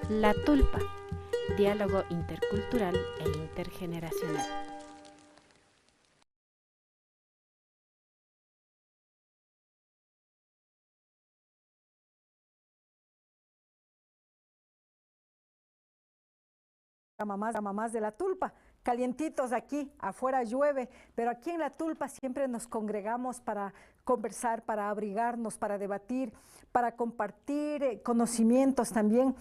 La Tulpa, diálogo intercultural e intergeneracional. Mamás de la Tulpa, calientitos aquí, afuera llueve, pero aquí en la Tulpa siempre nos congregamos para conversar, para abrigarnos, para debatir, para compartir conocimientos también.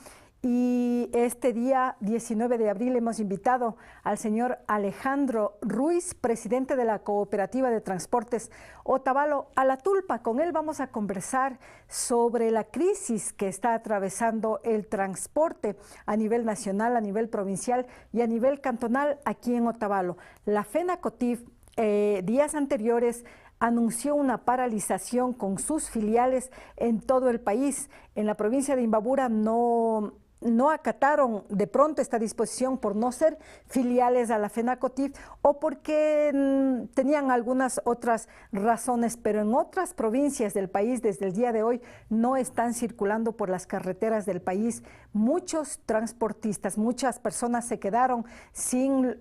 Y este día 19 de abril hemos invitado al señor Alejandro Ruiz, presidente de la Cooperativa de Transportes Otavalo, a la Tulpa. Con él vamos a conversar sobre la crisis que está atravesando el transporte a nivel nacional, a nivel provincial y a nivel cantonal aquí en Otavalo. La FENACOTIF días anteriores anunció una paralización con sus filiales en todo el país. En la provincia de Imbabura no acataron de pronto esta disposición por no ser filiales a la FENACOTIF o porque tenían algunas otras razones, pero en otras provincias del país desde el día de hoy no están circulando por las carreteras del país. Muchos transportistas, muchas personas se quedaron sin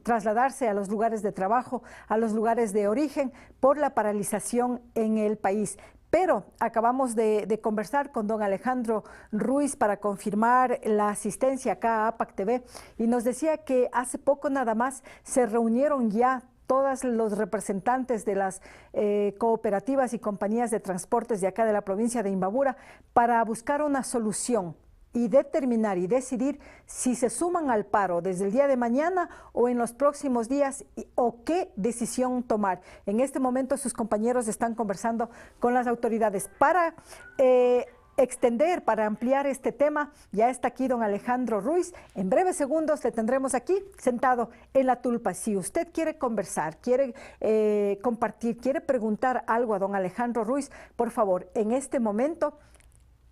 trasladarse a los lugares de trabajo, a los lugares de origen por la paralización en el país. Pero acabamos de conversar con don Alejandro Ruiz para confirmar la asistencia acá a APAC TV y nos decía que hace poco nada más se reunieron ya todos los representantes de las cooperativas y compañías de transportes de acá de la provincia de Imbabura para buscar una solución y determinar y decidir si se suman al paro desde el día de mañana o en los próximos días o qué decisión tomar. En este momento sus compañeros están conversando con las autoridades para extender, para ampliar este tema. Ya está aquí don Alejandro Ruiz. En breves segundos le tendremos aquí sentado en la Tulpa. Si usted quiere conversar, quiere compartir, quiere preguntar algo a don Alejandro Ruiz, por favor, en este momento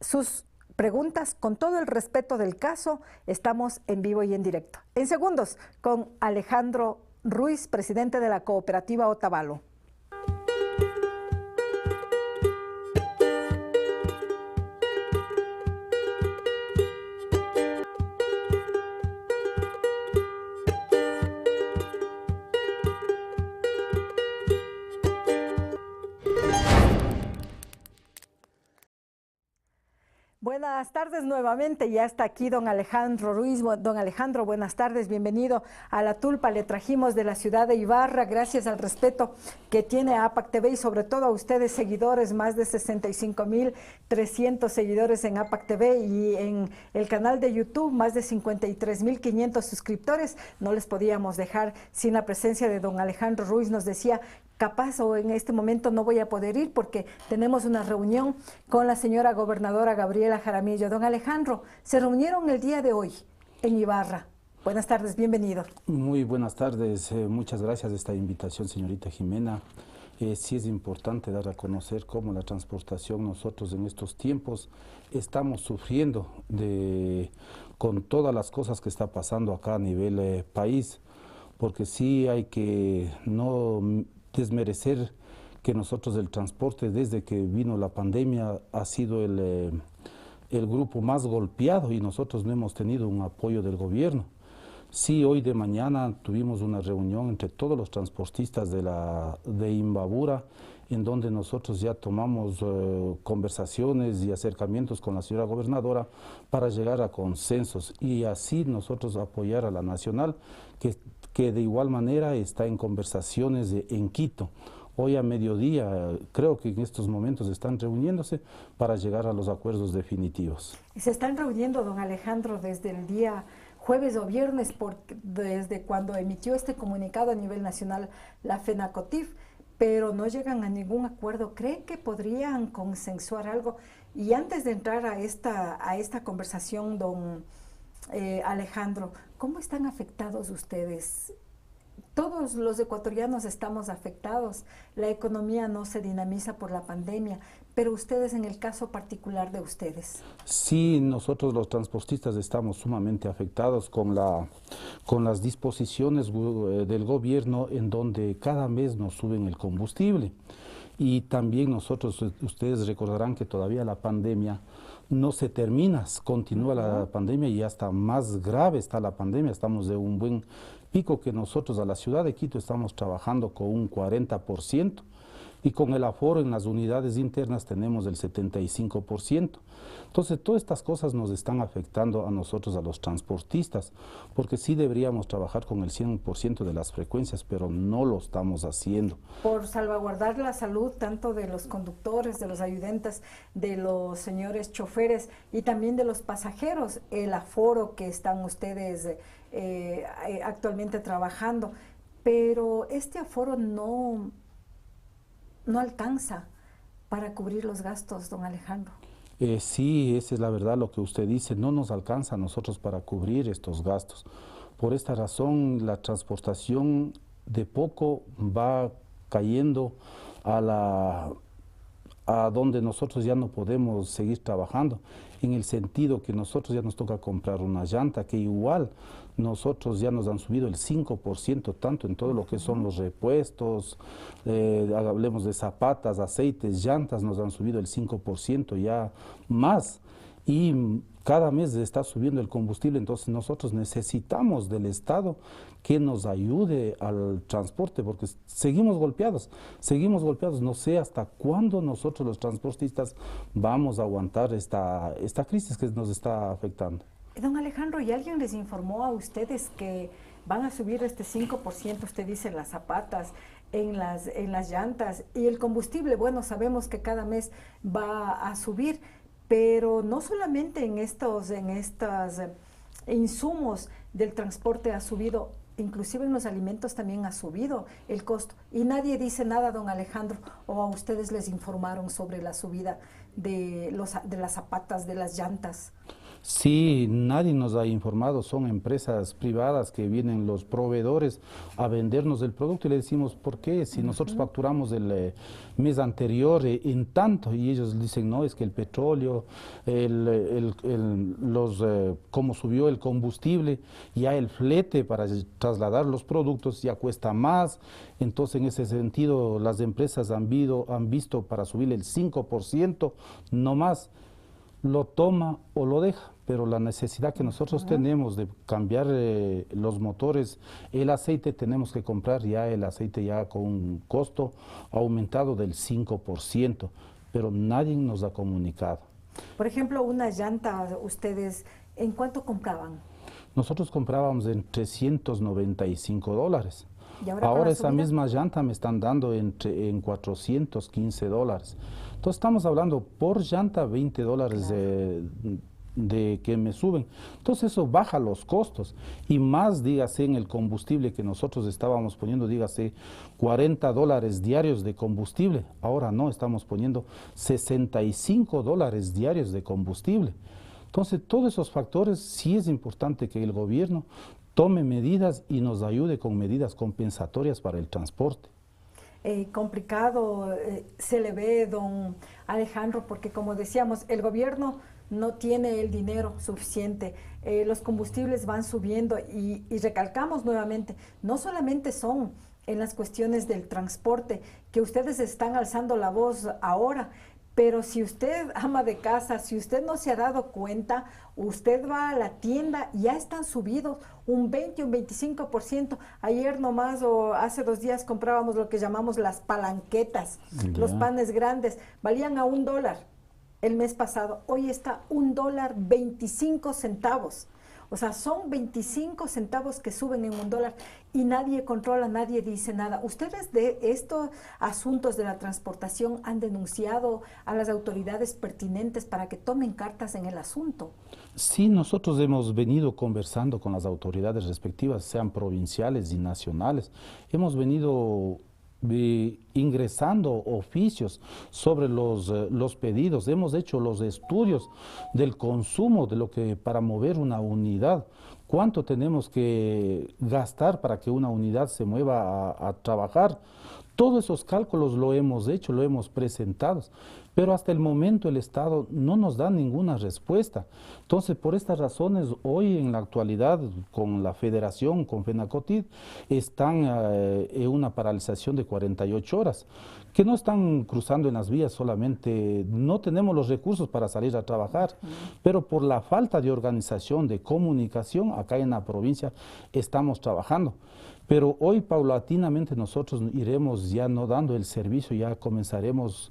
sus preguntas con todo el respeto del caso. Estamos en vivo y en directo. En segundos con Alejandro Ruiz, presidente de la Cooperativa Otavalo. Buenas tardes nuevamente, ya está aquí don Alejandro Ruiz. Don Alejandro, buenas tardes, bienvenido a la Tulpa. Le trajimos de la ciudad de Ibarra, gracias al respeto que tiene a APAC TV y sobre todo a ustedes seguidores, más de 65.300 seguidores en APAC TV y en el canal de YouTube, más de 53.500 suscriptores. No les podíamos dejar sin la presencia de don Alejandro Ruiz. Nos decía, capaz o en este momento no voy a poder ir porque tenemos una reunión con la señora gobernadora Gabriela Jaramillo. Don Alejandro, se reunieron el día de hoy en Ibarra. Buenas tardes, bienvenido. Muy buenas tardes, muchas gracias por esta invitación, señorita Jimena. Sí es importante dar a conocer cómo la transportación nosotros en estos tiempos estamos sufriendo con todas las cosas que está pasando acá a nivel país, porque sí hay que no desmerecer que nosotros el transporte desde que vino la pandemia ha sido el grupo más golpeado y nosotros no hemos tenido un apoyo del gobierno. Sí, hoy de mañana tuvimos una reunión entre todos los transportistas de Imbabura, en donde nosotros ya tomamos conversaciones y acercamientos con la señora gobernadora para llegar a consensos y así nosotros apoyar a la nacional, que de igual manera está en conversaciones en Quito. Hoy a mediodía, creo que en estos momentos están reuniéndose para llegar a los acuerdos definitivos. Se están reuniendo, don Alejandro, desde el día jueves o viernes, desde cuando emitió este comunicado a nivel nacional la FENACOTIF, pero no llegan a ningún acuerdo. ¿Creen que podrían consensuar algo? Y antes de entrar a esta conversación, don Alejandro, ¿cómo están afectados ustedes? Todos los ecuatorianos estamos afectados, la economía no se dinamiza por la pandemia, pero ustedes en el caso particular de ustedes. Sí, nosotros los transportistas estamos sumamente afectados con las disposiciones del gobierno en donde cada mes nos suben el combustible. Y también nosotros, ustedes recordarán que todavía la pandemia no se termina, continúa la pandemia y hasta más grave está la pandemia. Estamos de un buen pico que nosotros a la ciudad de Quito estamos trabajando con un 40%. Y con el aforo en las unidades internas tenemos el 75%. Entonces, todas estas cosas nos están afectando a nosotros, a los transportistas, porque sí deberíamos trabajar con el 100% de las frecuencias, pero no lo estamos haciendo. Por salvaguardar la salud tanto de los conductores, de los ayudantes, de los señores choferes y también de los pasajeros, el aforo que están ustedes actualmente trabajando, pero este aforo no alcanza para cubrir los gastos, don Alejandro. Sí, esa es la verdad lo que usted dice, no nos alcanza a nosotros para cubrir estos gastos. Por esta razón, la transportación de poco va cayendo a donde nosotros ya no podemos seguir trabajando, en el sentido que nosotros ya nos toca comprar una llanta, que igual nosotros ya nos han subido el 5%, tanto en todo lo que son los repuestos, hablemos de zapatas, aceites, llantas, nos han subido el 5% ya más. Y cada mes está subiendo el combustible, entonces nosotros necesitamos del Estado que nos ayude al transporte, porque seguimos golpeados, no sé hasta cuándo nosotros los transportistas vamos a aguantar esta crisis que nos está afectando. Don Alejandro, ¿y alguien les informó a ustedes que van a subir este 5%, usted dice, en las zapatas, en las llantas y el combustible? Bueno, sabemos que cada mes va a subir, pero no solamente en estos insumos del transporte ha subido, inclusive en los alimentos también ha subido el costo. Y nadie dice nada, don Alejandro, o a ustedes les informaron sobre la subida de las zapatas, de las llantas. Sí, nadie nos ha informado, son empresas privadas que vienen los proveedores a vendernos el producto y le decimos, ¿por qué? Si nosotros facturamos el mes anterior en tanto, y ellos dicen, no, es que el petróleo, como subió el combustible, ya el flete para trasladar los productos ya cuesta más, entonces en ese sentido las empresas han visto para subir el 5%, no más, lo toma o lo deja. Pero la necesidad que nosotros tenemos de cambiar los motores, el aceite, tenemos que comprar ya el aceite ya con un costo aumentado del 5%, pero nadie nos ha comunicado. Por ejemplo, una llanta, ustedes, ¿en cuánto compraban? Nosotros comprábamos en $395. ¿Y ahora esa misma llanta me están dando en $415. Entonces estamos hablando por llanta $20 de que me suben. Entonces eso baja los costos y más, dígase, en el combustible que nosotros estábamos poniendo, dígase, $40 diarios de combustible. Ahora no, estamos poniendo $65 diarios de combustible. Entonces todos esos factores sí es importante que el gobierno tome medidas y nos ayude con medidas compensatorias para el transporte. Complicado se le ve, don Alejandro, porque como decíamos, el gobierno no tiene el dinero suficiente, los combustibles van subiendo y recalcamos nuevamente, no solamente son en las cuestiones del transporte, que ustedes están alzando la voz ahora, pero si usted, ama de casa, si usted no se ha dado cuenta, usted va a la tienda y ya están subidos un 20, un 25%. Ayer nomás o hace 2 días comprábamos lo que llamamos las palanquetas, los panes grandes, valían a $1 el mes pasado, hoy está $1.25. O sea, son 25 centavos que suben en $1 y nadie controla, nadie dice nada. ¿Ustedes de estos asuntos de la transportación han denunciado a las autoridades pertinentes para que tomen cartas en el asunto? Sí, nosotros hemos venido conversando con las autoridades respectivas, sean provinciales y nacionales. Hemos venido ingresando oficios sobre los pedidos, hemos hecho los estudios del consumo de lo que para mover una unidad, cuánto tenemos que gastar para que una unidad se mueva a trabajar. Todos esos cálculos lo hemos hecho, lo hemos presentado, pero hasta el momento el Estado no nos da ninguna respuesta. Entonces, por estas razones, hoy en la actualidad, con la Federación, con FENACOTID, están en una paralización de 48 horas. que no están cruzando en las vías solamente, no tenemos los recursos para salir a trabajar, pero por la falta de organización, de comunicación, acá en la provincia estamos trabajando. Pero hoy paulatinamente nosotros iremos ya no dando el servicio, ya comenzaremos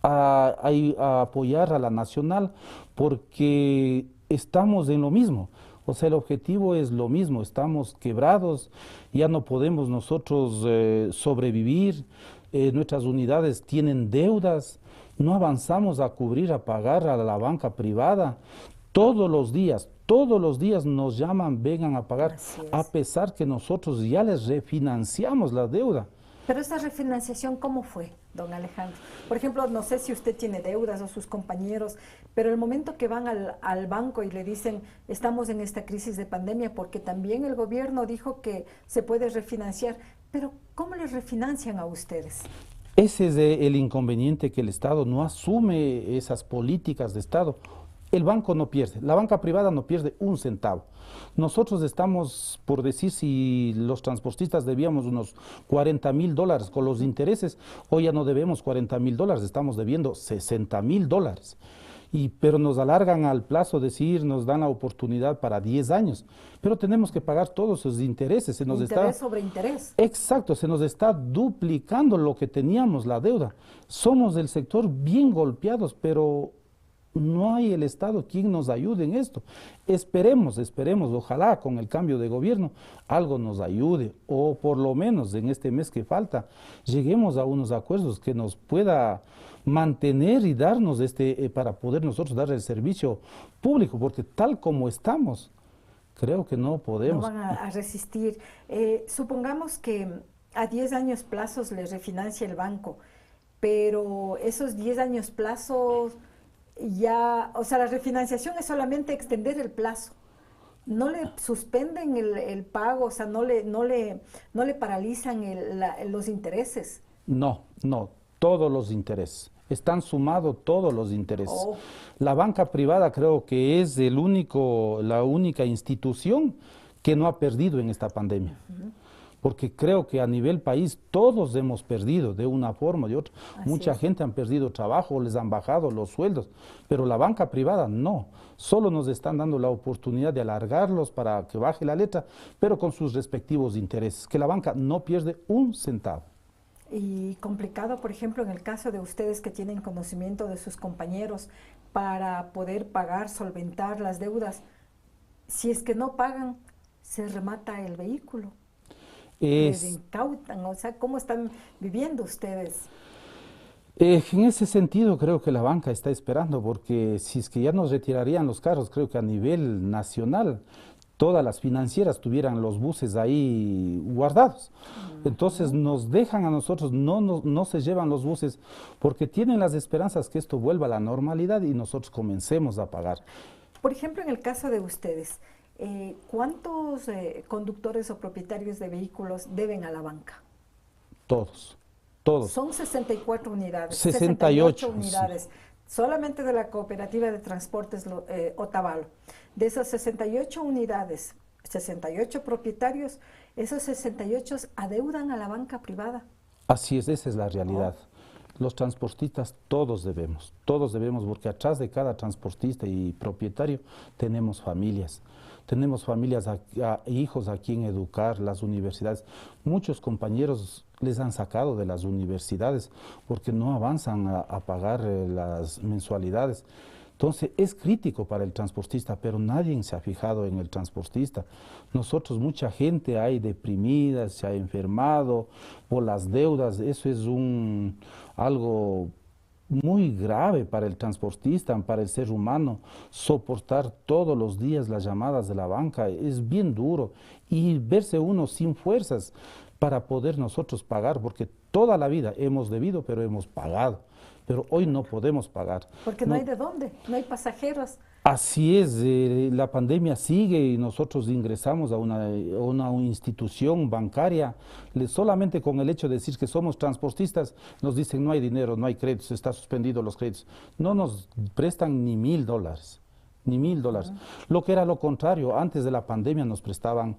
a apoyar a la nacional porque estamos en lo mismo. O sea, el objetivo es lo mismo, estamos quebrados, ya no podemos nosotros sobrevivir, nuestras unidades tienen deudas, no avanzamos a cubrir, a pagar a la banca privada. Todos los días nos llaman, vengan a pagar, a pesar que nosotros ya les refinanciamos la deuda. Pero esta refinanciación, ¿cómo fue, don Alejandro? Por ejemplo, no sé si usted tiene deudas o sus compañeros, pero el momento que van al banco y le dicen, estamos en esta crisis de pandemia, porque también el gobierno dijo que se puede refinanciar, pero ¿cómo les refinancian a ustedes? Ese es el inconveniente, que el Estado no asume esas políticas de Estado. El banco no pierde, la banca privada no pierde un centavo. Nosotros estamos, por decir, si los transportistas debíamos unos $40,000 con los intereses, hoy ya no debemos $40,000, estamos debiendo $60,000. Pero nos alargan al plazo, decir, nos dan la oportunidad para 10 años, pero tenemos que pagar todos esos intereses. Interés sobre interés. Exacto, se nos está duplicando lo que teníamos, la deuda. Somos del sector bien golpeados, pero no hay el Estado quien nos ayude en esto. Esperemos, ojalá con el cambio de gobierno algo nos ayude, o por lo menos en este mes que falta, lleguemos a unos acuerdos que nos pueda mantener y darnos para poder nosotros dar el servicio público, porque tal como estamos, creo que no podemos. No van a resistir. Supongamos que a 10 años plazos les refinancia el banco, pero esos 10 años plazos ya, o sea, la refinanciación es solamente extender el plazo. No le suspenden el pago, o sea, no le paralizan los intereses. No, todos los intereses. Están sumados todos los intereses. Oh. La banca privada creo que es la única institución que no ha perdido en esta pandemia. Porque creo que a nivel país todos hemos perdido de una forma o de otra. Mucha gente han perdido trabajo, les han bajado los sueldos, pero la banca privada no. Solo nos están dando la oportunidad de alargarlos para que baje la letra, pero con sus respectivos intereses, que la banca no pierde un centavo. Y complicado, por ejemplo, en el caso de ustedes que tienen conocimiento de sus compañeros para poder pagar, solventar las deudas, si es que no pagan, se remata el vehículo. Les incautan, o sea, ¿cómo están viviendo ustedes? En ese sentido creo que la banca está esperando, porque si es que ya nos retirarían los carros, creo que a nivel nacional todas las financieras tuvieran los buses ahí guardados. Entonces nos dejan a nosotros, no se llevan los buses, porque tienen las esperanzas que esto vuelva a la normalidad y nosotros comencemos a pagar. Por ejemplo, en el caso de ustedes, ¿cuántos conductores o propietarios de vehículos deben a la banca? Todos. Son 64 unidades. 68 unidades, sí. Solamente de la Cooperativa de Transportes Otavalo. De esas 68 unidades, 68 propietarios, esos 68 adeudan a la banca privada. Así es, esa es la realidad. Los transportistas todos debemos, porque atrás de cada transportista y propietario tenemos familias. Tenemos familias, hijos a quien educar, las universidades. Muchos compañeros les han sacado de las universidades porque no avanzan a pagar las mensualidades. Entonces es crítico para el transportista, pero nadie se ha fijado en el transportista. Nosotros, mucha gente hay deprimida, se ha enfermado por las deudas. Eso es algo muy grave para el transportista, para el ser humano. Soportar todos los días las llamadas de la banca es bien duro, y verse uno sin fuerzas para poder nosotros pagar, porque toda la vida hemos debido, pero hemos pagado. Pero hoy no podemos pagar. Porque no hay de dónde, no hay pasajeros. Así es, la pandemia sigue y nosotros ingresamos a una institución bancaria. Solamente con el hecho de decir que somos transportistas, nos dicen no hay dinero, no hay créditos, está suspendido los créditos. No nos prestan ni $1,000, ni $1,000. Lo que era lo contrario, antes de la pandemia nos prestaban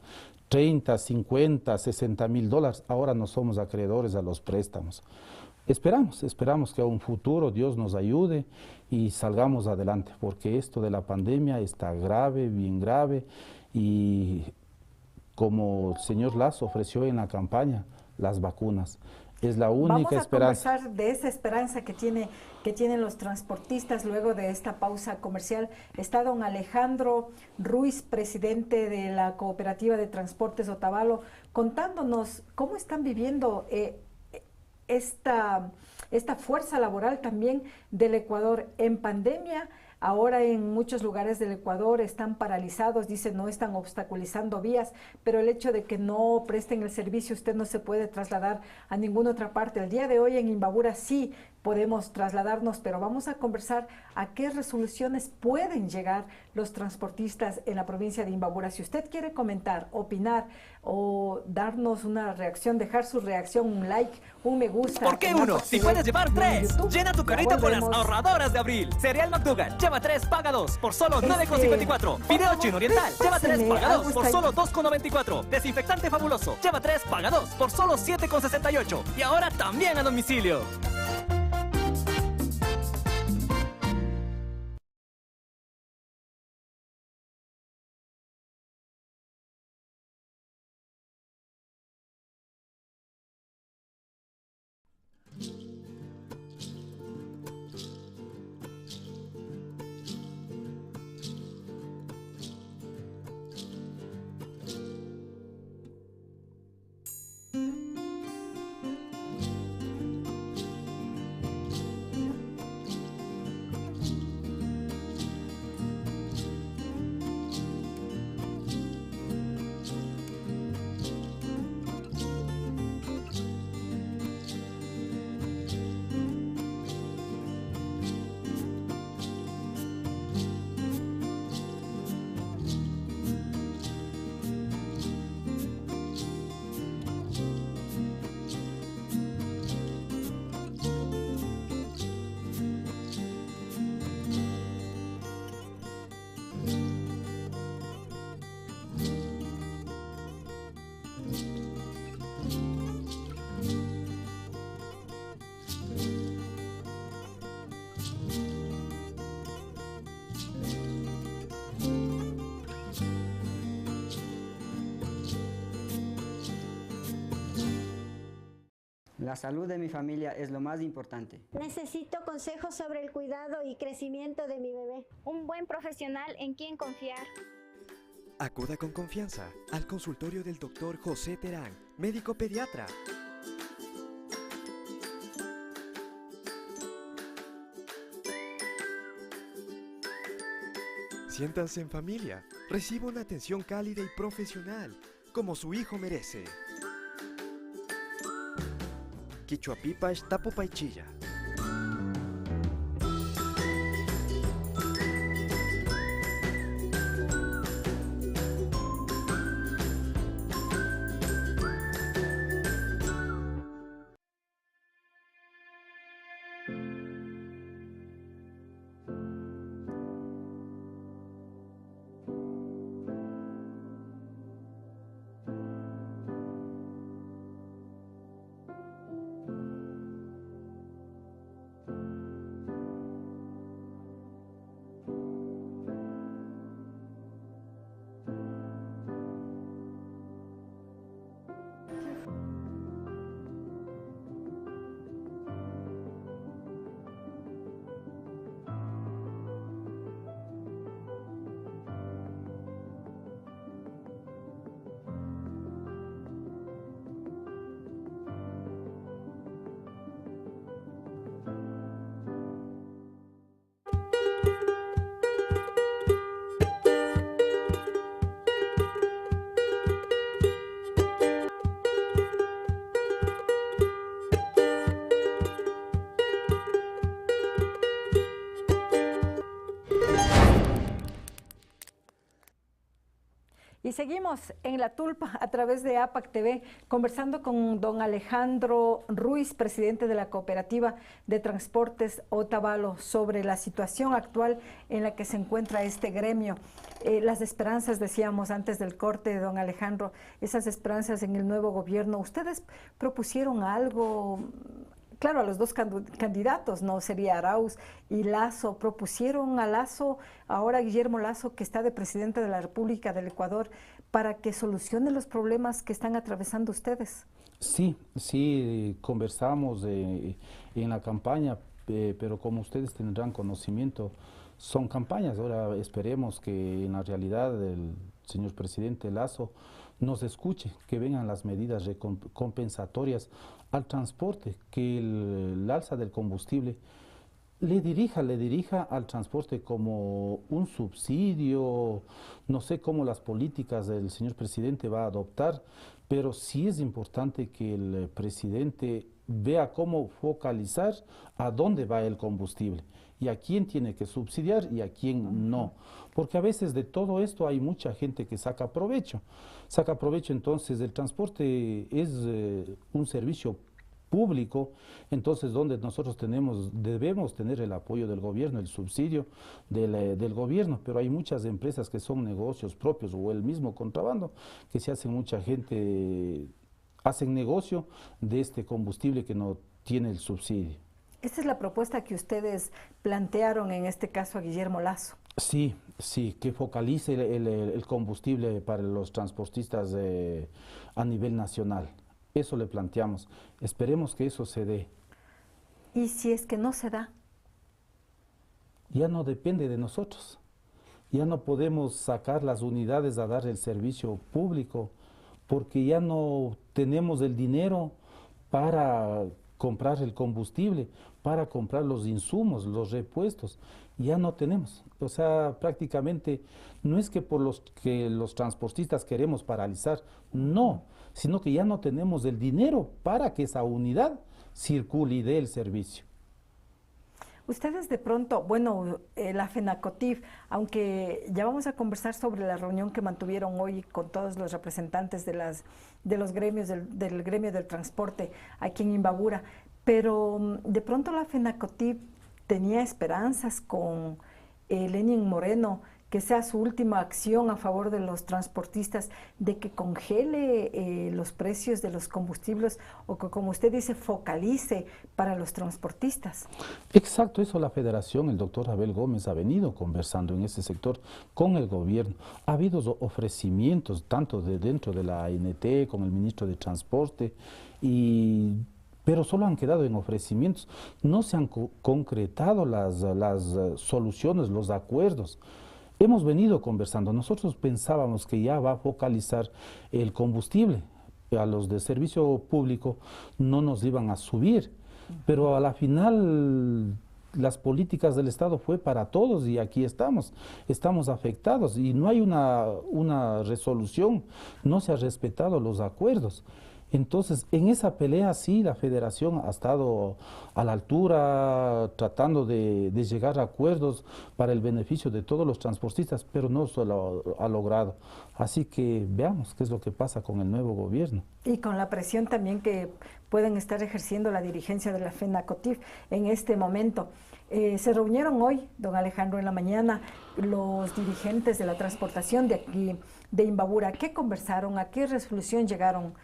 30, 50, 60 mil dólares, ahora no somos acreedores a los préstamos. Esperamos que a un futuro Dios nos ayude y salgamos adelante, porque esto de la pandemia está grave, bien grave, y como el señor Lazo ofreció en la campaña, las vacunas. Es la única esperanza. Vamos a conversar de esa esperanza que tienen los transportistas luego de esta pausa comercial. Está don Alejandro Ruiz, presidente de la Cooperativa de Transportes Otavalo, contándonos cómo están viviendo esta fuerza laboral también del Ecuador en pandemia. Ahora en muchos lugares del Ecuador están paralizados, dicen no están obstaculizando vías, pero el hecho de que no presten el servicio, usted no se puede trasladar a ninguna otra parte. El día de hoy en Imbabura sí podemos trasladarnos, pero vamos a conversar a qué resoluciones pueden llegar los transportistas en la provincia de Imbabura. Si usted quiere comentar, opinar o darnos una reacción, dejar su reacción, un like, un me gusta. ¿Por qué uno? Si puedes llevar tres. Llena tu carrito con las ahorradoras de abril. Cereal McDougal, lleva 3, paga 2 por solo 9,54. Fideo Chino Oriental, lleva 3, paga 2 por solo 2,94. Desinfectante Fabuloso, lleva 3, paga 2 por solo 7,68. Y ahora también a domicilio. La salud de mi familia es lo más importante. Necesito consejos sobre el cuidado y crecimiento de mi bebé. Un buen profesional en quien confiar. Acuda con confianza al consultorio del Dr. José Terán, médico pediatra. Siéntanse en familia, reciba una atención cálida y profesional, como su hijo merece. Quichuapipash Tapopaichilla. Y seguimos en La Tulpa a través de APAC TV, conversando con don Alejandro Ruiz, presidente de la Cooperativa de Transportes Otavalo, sobre la situación actual en la que se encuentra este gremio. Las esperanzas, decíamos antes del corte, don Alejandro, esas esperanzas en el nuevo gobierno. ¿Ustedes propusieron algo? Claro, a los dos candidatos, ¿no? Sería Arauz y Lasso. Propusieron a Lasso, ahora Guillermo Lasso, que está de presidente de la República del Ecuador, para que solucione los problemas que están atravesando ustedes. Sí, conversamos en la campaña, pero como ustedes tendrán conocimiento, son campañas. Ahora esperemos que en la realidad el señor presidente Lasso nos escuche, que vengan las medidas compensatorias al transporte, que el alza del combustible le dirija al transporte como un subsidio. No sé cómo las políticas del señor presidente va a adoptar, pero sí es importante que el presidente vea cómo focalizar a dónde va el combustible y a quién tiene que subsidiar y a quién no. Porque a veces de todo esto hay mucha gente que saca provecho. Entonces el transporte es un servicio público, entonces donde nosotros debemos tener el apoyo del gobierno, el subsidio del gobierno, pero hay muchas empresas que son negocios propios o el mismo contrabando, que se hacen, mucha gente hacen negocio de este combustible que no tiene el subsidio. Esta es la propuesta que ustedes plantearon en este caso a Guillermo Lasso. Sí, que focalice el combustible para los transportistas a nivel nacional. Eso le planteamos. Esperemos que eso se dé. ¿Y si es que no se da? Ya no depende de nosotros. Ya no podemos sacar las unidades a dar el servicio público porque ya no tenemos el dinero para comprar el combustible, para comprar los insumos, los repuestos. Ya no tenemos. O sea, prácticamente no es que por que los transportistas queremos paralizar, no, sino que ya no tenemos el dinero para que esa unidad circule y dé el servicio. Ustedes de pronto, bueno, la FENACOTIF, aunque ya vamos a conversar sobre la reunión que mantuvieron hoy con todos los representantes de los gremios, del gremio del transporte aquí en Imbabura, pero de pronto la FENACOTIF tenía esperanzas con Lenín Moreno, que sea su última acción a favor de los transportistas, de que congele los precios de los combustibles o que, como usted dice, focalice para los transportistas. Exacto, eso la Federación, el doctor Abel Gómez ha venido conversando en ese sector con el gobierno. Ha habido ofrecimientos tanto dentro de la ANT con el ministro de Transporte, pero solo han quedado en ofrecimientos. No se han concretado las soluciones, los acuerdos. Hemos venido conversando, nosotros pensábamos que ya va a focalizar el combustible, a los de servicio público no nos iban a subir, pero a la final las políticas del Estado fue para todos y aquí estamos afectados y no hay una resolución, no se han respetado los acuerdos. Entonces, en esa pelea sí, la Federación ha estado a la altura, tratando de llegar a acuerdos para el beneficio de todos los transportistas, pero no se lo ha logrado. Así que veamos qué es lo que pasa con el nuevo gobierno. Y con la presión también que pueden estar ejerciendo la dirigencia de la FENACOTIF en este momento. Se reunieron hoy, don Alejandro, en la mañana, los dirigentes de la transportación de aquí, de Imbabura. ¿Qué conversaron? ¿A qué resolución llegaron?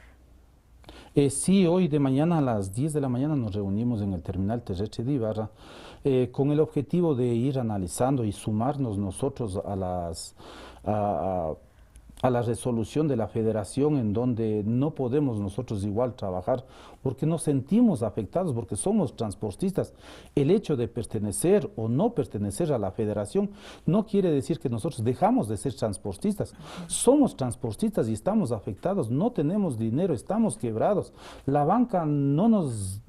Sí, hoy de mañana a las 10 de la mañana nos reunimos en el terminal terrestre de Ibarra con el objetivo de ir analizando y sumarnos nosotros a la resolución de la Federación, en donde no podemos nosotros igual trabajar porque nos sentimos afectados, porque somos transportistas. El hecho de pertenecer o no pertenecer a la Federación no quiere decir que nosotros dejamos de ser transportistas. Somos transportistas y estamos afectados, no tenemos dinero, estamos quebrados. La banca no nos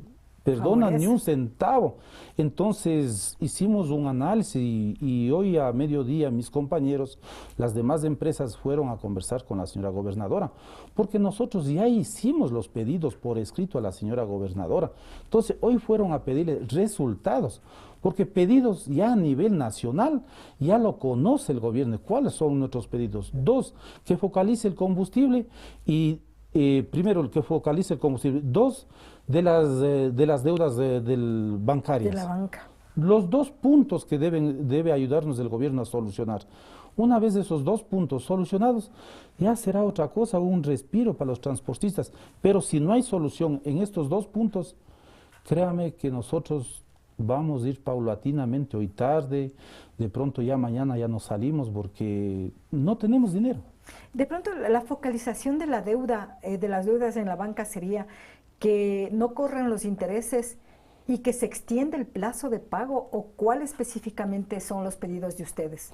perdonan ni un centavo. Entonces hicimos un análisis y hoy a mediodía mis compañeros, las demás empresas fueron a conversar con la señora gobernadora, porque nosotros ya hicimos los pedidos por escrito a la señora gobernadora. Entonces hoy fueron a pedirle resultados, porque pedidos ya a nivel nacional ya lo conoce el gobierno. ¿Cuáles son nuestros pedidos? 2, que focalice el combustible y primero el que focalice el combustible. 2, de las deudas bancarias. De la banca. Los 2 puntos que debe ayudarnos el gobierno a solucionar. Una vez esos 2 puntos solucionados, ya será otra cosa, un respiro para los transportistas. Pero si no hay solución en estos 2 puntos, créame que nosotros vamos a ir paulatinamente hoy tarde, de pronto ya mañana ya nos salimos porque no tenemos dinero. De pronto la focalización de la deuda, de las deudas en la banca sería que no corran los intereses y que se extienda el plazo de pago, o cuál específicamente son los pedidos de ustedes.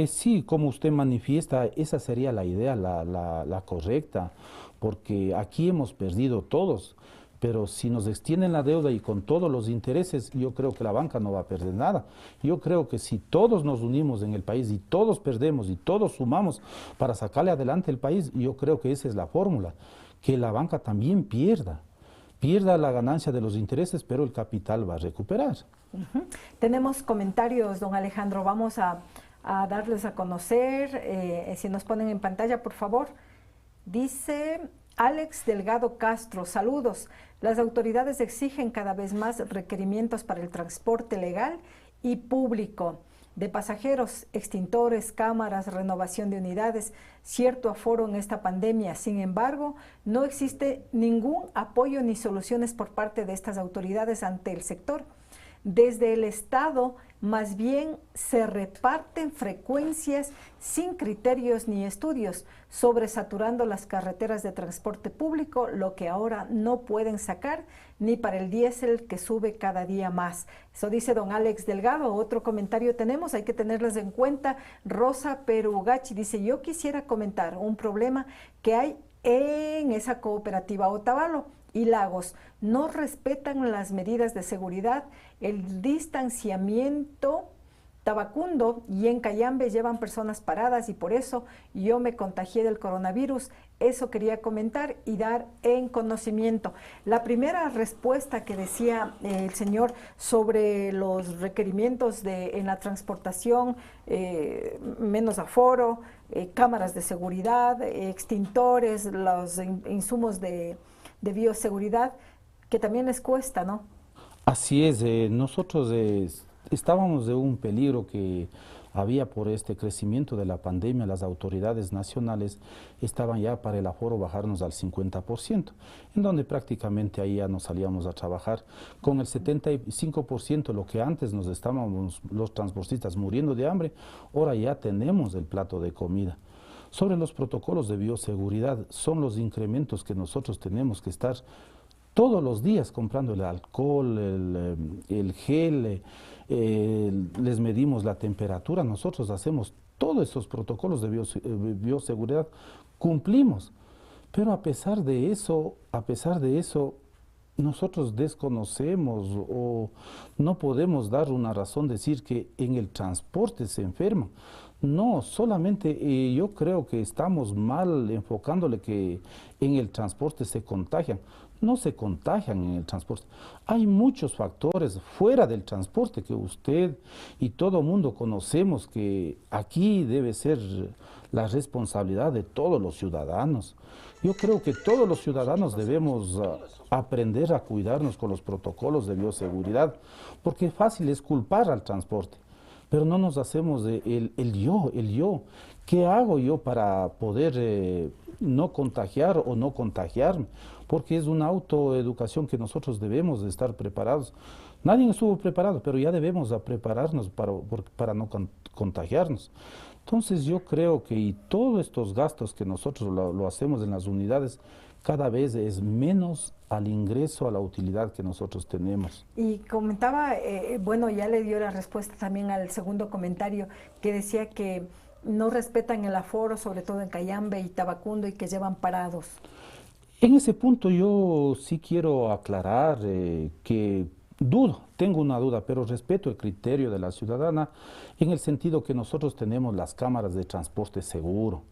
Sí, como usted manifiesta, esa sería la idea, la correcta, porque aquí hemos perdido todos. Pero si nos extienden la deuda y con todos los intereses, yo creo que la banca no va a perder nada. Yo creo que si todos nos unimos en el país y todos perdemos y todos sumamos para sacarle adelante el país, yo creo que esa es la fórmula, que la banca también pierda la ganancia de los intereses, pero el capital va a recuperar. Tenemos comentarios, don Alejandro, vamos a darles a conocer, si nos ponen en pantalla, por favor. Dice Alex Delgado Castro, saludos. Las autoridades exigen cada vez más requerimientos para el transporte legal y público de pasajeros, extintores, cámaras, renovación de unidades, cierto aforo en esta pandemia. Sin embargo, no existe ningún apoyo ni soluciones por parte de estas autoridades ante el sector. Desde el Estado, más bien se reparten frecuencias sin criterios ni estudios, sobresaturando las carreteras de transporte público, lo que ahora no pueden sacar ni para el diésel que sube cada día más. Eso dice don Alex Delgado. Otro comentario tenemos, hay que tenerlas en cuenta. Rosa Perugachi dice, yo quisiera comentar un problema que hay en esa cooperativa Otavalo y Lagos. No respetan las medidas de seguridad, el distanciamiento. Tabacundo y en Cayambe llevan personas paradas y por eso yo me contagié del coronavirus. Eso quería comentar y dar en conocimiento. La primera respuesta que decía el señor sobre los requerimientos en la transportación, menos aforo, cámaras de seguridad, extintores, los insumos de bioseguridad, que también les cuesta, ¿no? Así es, nosotros estábamos de un peligro que había por este crecimiento de la pandemia. Las autoridades nacionales estaban ya para el aforo bajarnos al 50%, en donde prácticamente ahí ya nos salíamos a trabajar con el 75%, lo que antes nos estábamos los transportistas muriendo de hambre, ahora ya tenemos el plato de comida. Sobre los protocolos de bioseguridad, son los incrementos que nosotros tenemos que estar todos los días comprando el alcohol, el gel, les medimos la temperatura. Nosotros hacemos todos esos protocolos de bioseguridad, cumplimos. Pero a pesar de eso, nosotros desconocemos o no podemos dar una razón, decir que en el transporte se enferman. No, solamente yo creo que estamos mal enfocándole que en el transporte se contagian. No se contagian en el transporte. Hay muchos factores fuera del transporte que usted y todo mundo conocemos, que aquí debe ser la responsabilidad de todos los ciudadanos. Yo creo que todos los ciudadanos debemos aprender a cuidarnos con los protocolos de bioseguridad, porque fácil es culpar al transporte, pero no nos hacemos el yo. ¿Qué hago yo para poder no contagiar o no contagiarme? Porque es una autoeducación que nosotros debemos de estar preparados. Nadie estuvo preparado, pero ya debemos de prepararnos para no contagiarnos. Entonces yo creo que y todos estos gastos que nosotros lo hacemos en las unidades, cada vez es menos al ingreso, a la utilidad que nosotros tenemos. Y comentaba, bueno, ya le dio la respuesta también al segundo comentario, que decía que no respetan el aforo, sobre todo en Cayambe y Tabacundo, y que llevan parados. En ese punto yo sí quiero aclarar que tengo una duda, pero respeto el criterio de la ciudadana en el sentido que nosotros tenemos las cámaras de transporte seguro,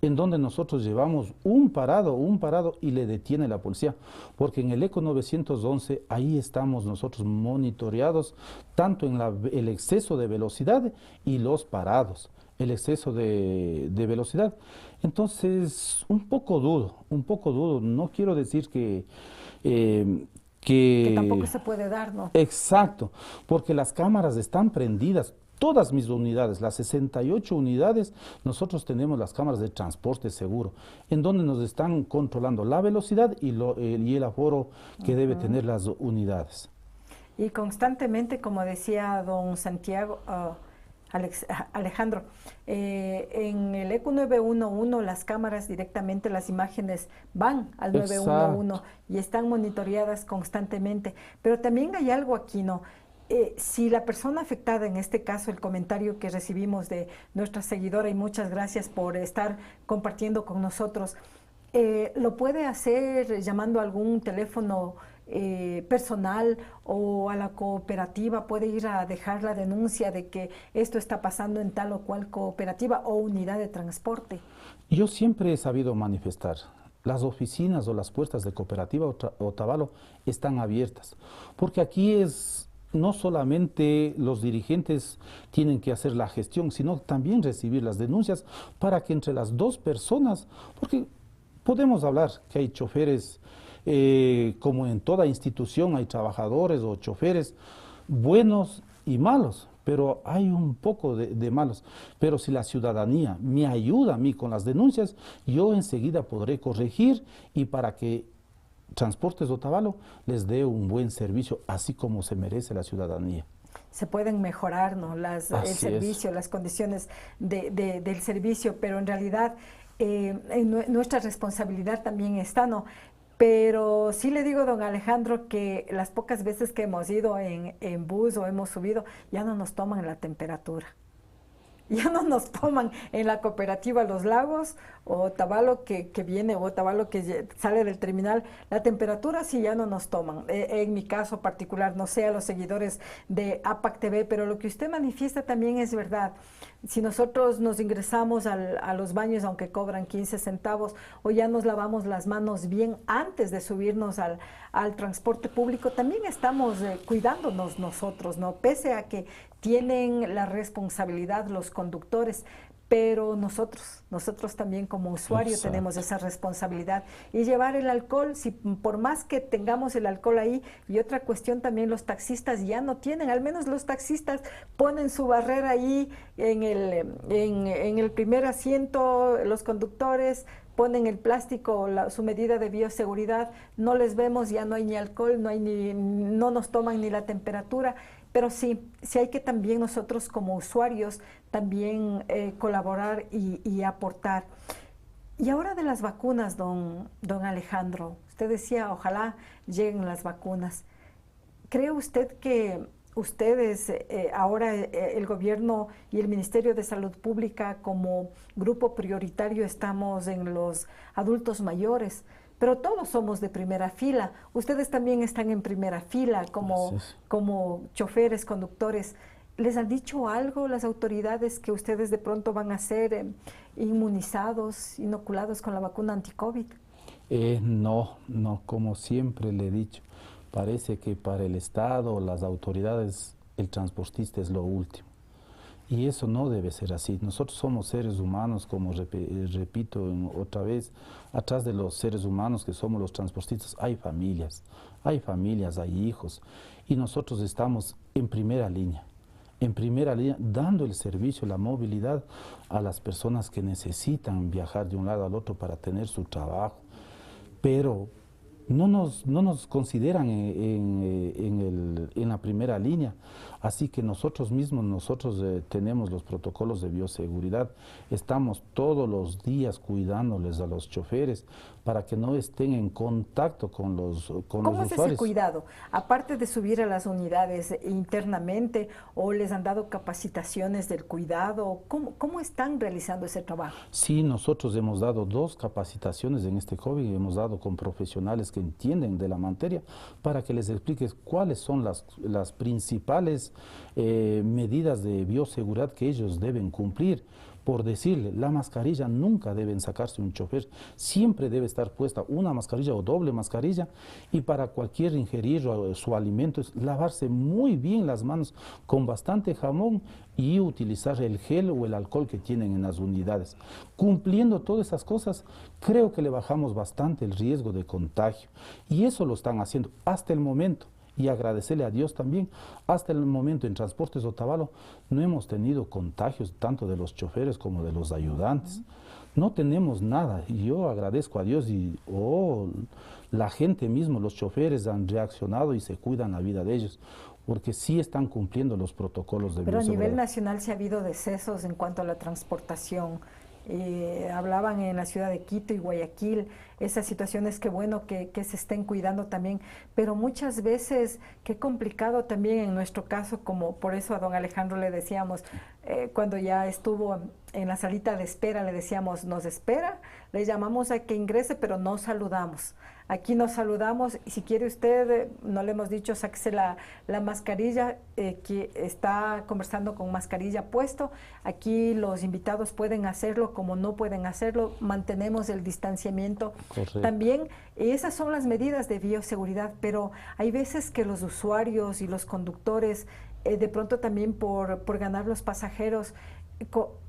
en donde nosotros llevamos un parado y le detiene la policía, porque en el ECO 911 ahí estamos nosotros monitoreados tanto en el exceso de velocidad y los parados, el exceso de velocidad. Entonces, un poco dudo, no quiero decir que tampoco se puede dar, ¿no? Exacto, porque las cámaras están prendidas. Todas mis unidades, las 68 unidades, nosotros tenemos las cámaras de transporte seguro, en donde nos están controlando la velocidad y el aforo que debe tener las unidades. Y constantemente, como decía don Santiago, Alejandro, en el ECO 911 las cámaras directamente, las imágenes van al 911 y están monitoreadas constantemente. Pero también hay algo aquí, ¿no? Si la persona afectada, en este caso el comentario que recibimos de nuestra seguidora, y muchas gracias por estar compartiendo con nosotros, lo puede hacer llamando a algún teléfono personal o a la cooperativa, puede ir a dejar la denuncia de que esto está pasando en tal o cual cooperativa o unidad de transporte. Yo siempre he sabido manifestar. Las oficinas o las puertas de Cooperativa Otavalo están abiertas, porque aquí es... No solamente los dirigentes tienen que hacer la gestión, sino también recibir las denuncias para que entre las dos personas, porque podemos hablar que hay choferes, como en toda institución hay trabajadores o choferes buenos y malos, pero hay un poco de malos. Pero si la ciudadanía me ayuda a mí con las denuncias, yo enseguida podré corregir y para que Transportes Otavalo les dé un buen servicio, así como se merece la ciudadanía. Se pueden mejorar, ¿no? El servicio, las condiciones del servicio, pero en realidad nuestra responsabilidad también está, ¿no? Pero sí le digo, don Alejandro, que las pocas veces que hemos ido en bus o hemos subido, ya no nos toman la temperatura. Ya no nos toman en la cooperativa Los Lagos o Otavalo que viene o Otavalo que sale del terminal, la temperatura sí ya no nos toman. En mi caso particular, no sé a los seguidores de APAC TV, pero lo que usted manifiesta también es verdad. Si nosotros nos ingresamos a los baños, aunque cobran 15 centavos, o ya nos lavamos las manos bien antes de subirnos al transporte público, también estamos cuidándonos nosotros, ¿no? Pese a que tienen la responsabilidad los conductores, pero nosotros también como usuario tenemos esa responsabilidad y llevar el alcohol, si por más que tengamos el alcohol ahí. Y otra cuestión también, los taxistas ya no tienen, al menos los taxistas ponen su barrera ahí en el primer asiento, los conductores ponen el plástico, su medida de bioseguridad, no les vemos, ya no hay ni alcohol, no nos toman ni la temperatura. Pero sí hay que también nosotros como usuarios también colaborar y aportar. Y ahora de las vacunas, don Alejandro, usted decía, ojalá lleguen las vacunas. ¿Cree usted que ustedes, ahora el gobierno y el Ministerio de Salud Pública como grupo prioritario estamos en los adultos mayores? Pero todos somos de primera fila. Ustedes también están en primera fila como choferes, conductores. ¿Les han dicho algo las autoridades que ustedes de pronto van a ser inmunizados, inoculados con la vacuna anti-COVID? No, como siempre le he dicho, parece que para el Estado, las autoridades, el transportista es lo último. Y eso no debe ser así. Nosotros somos seres humanos, como repito otra vez, atrás de los seres humanos que somos los transportistas hay familias, hay hijos. Y nosotros estamos en primera línea, dando el servicio, la movilidad a las personas que necesitan viajar de un lado al otro para tener su trabajo. Pero no nos consideran en la primera línea. Así que nosotros tenemos los protocolos de bioseguridad, estamos todos los días cuidándoles a los choferes para que no estén en contacto con los usuarios. ¿Cómo es ese cuidado? Aparte de subir a las unidades internamente, o les han dado capacitaciones del cuidado, ¿cómo están realizando ese trabajo? Sí, nosotros hemos dado 2 capacitaciones en este COVID, hemos dado con profesionales que entienden de la materia para que les expliques cuáles son las principales medidas de bioseguridad que ellos deben cumplir. Por decirle, la mascarilla nunca deben sacarse un chofer, siempre debe estar puesta una mascarilla o doble mascarilla, y para cualquier ingerir su alimento es lavarse muy bien las manos con bastante jabón y utilizar el gel o el alcohol que tienen en las unidades. Cumpliendo todas esas cosas, creo que le bajamos bastante el riesgo de contagio, y eso lo están haciendo hasta el momento. Y agradecerle a Dios también, hasta el momento en Transportes Otavalo no hemos tenido contagios tanto de los choferes como de los ayudantes. No tenemos nada, y yo agradezco a Dios y la gente mismo, los choferes han reaccionado y se cuidan la vida de ellos, porque sí están cumpliendo los protocolos de bioseguridad. Pero a nivel nacional sí ha habido decesos en cuanto a la transportación. Hablaban en la ciudad de Quito y Guayaquil, esas situaciones, que bueno que se estén cuidando también, pero muchas veces qué complicado también en nuestro caso, como por eso a don Alejandro le decíamos, cuando ya estuvo en la salita de espera, le decíamos, nos espera, le llamamos a que ingrese, pero no saludamos. Aquí nos saludamos, y si quiere usted, no le hemos dicho, sáquese la mascarilla, que está conversando con mascarilla puesto. Aquí los invitados pueden hacerlo, como no pueden hacerlo, mantenemos el distanciamiento. Correcto. También esas son las medidas de bioseguridad, pero hay veces que los usuarios y los conductores, de pronto también por ganar los pasajeros,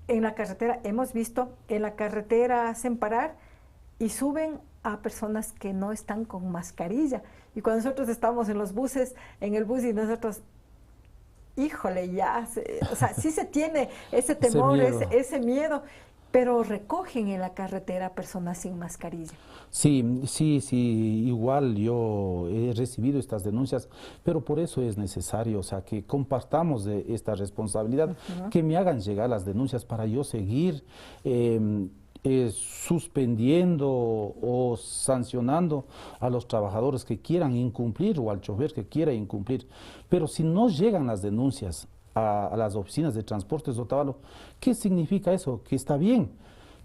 en la carretera, hemos visto, en la carretera hacen parar y suben a personas que no están con mascarilla. Y cuando nosotros estamos en los buses, en el bus, y nosotros, híjole, o sea, sí se tiene ese temor, ese miedo, pero recogen en la carretera personas sin mascarilla. Sí, igual yo he recibido estas denuncias, pero por eso es necesario, o sea, que compartamos de esta responsabilidad, que me hagan llegar las denuncias para yo seguir suspendiendo o sancionando a los trabajadores que quieran incumplir o al chofer que quiera incumplir. Pero si no llegan las denuncias a las oficinas de Transportes Otavalo, ¿qué significa eso? Que está bien.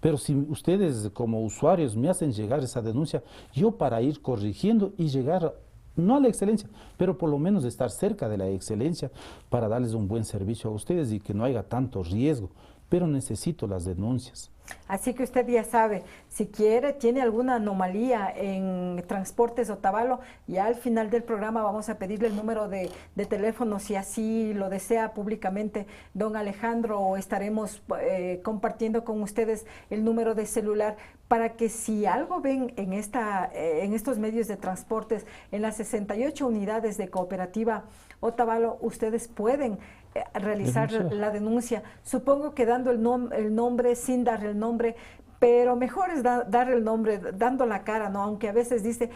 Pero si ustedes como usuarios me hacen llegar esa denuncia, yo para ir corrigiendo y llegar no a la excelencia, pero por lo menos estar cerca de la excelencia para darles un buen servicio a ustedes y que no haya tanto riesgo. Pero necesito las denuncias. Así que usted ya sabe, si quiere, tiene alguna anomalía en Transportes Otavalo, ya al final del programa vamos a pedirle el número de teléfono, si así lo desea públicamente don Alejandro, o estaremos compartiendo con ustedes el número de celular, para que si algo ven en estos medios de transportes, en las 68 unidades de Cooperativa Otavalo, ustedes pueden realizar la denuncia, supongo que dando el nombre, sin dar el nombre, pero mejor es dar el nombre, dando la cara, ¿no? Aunque a veces dice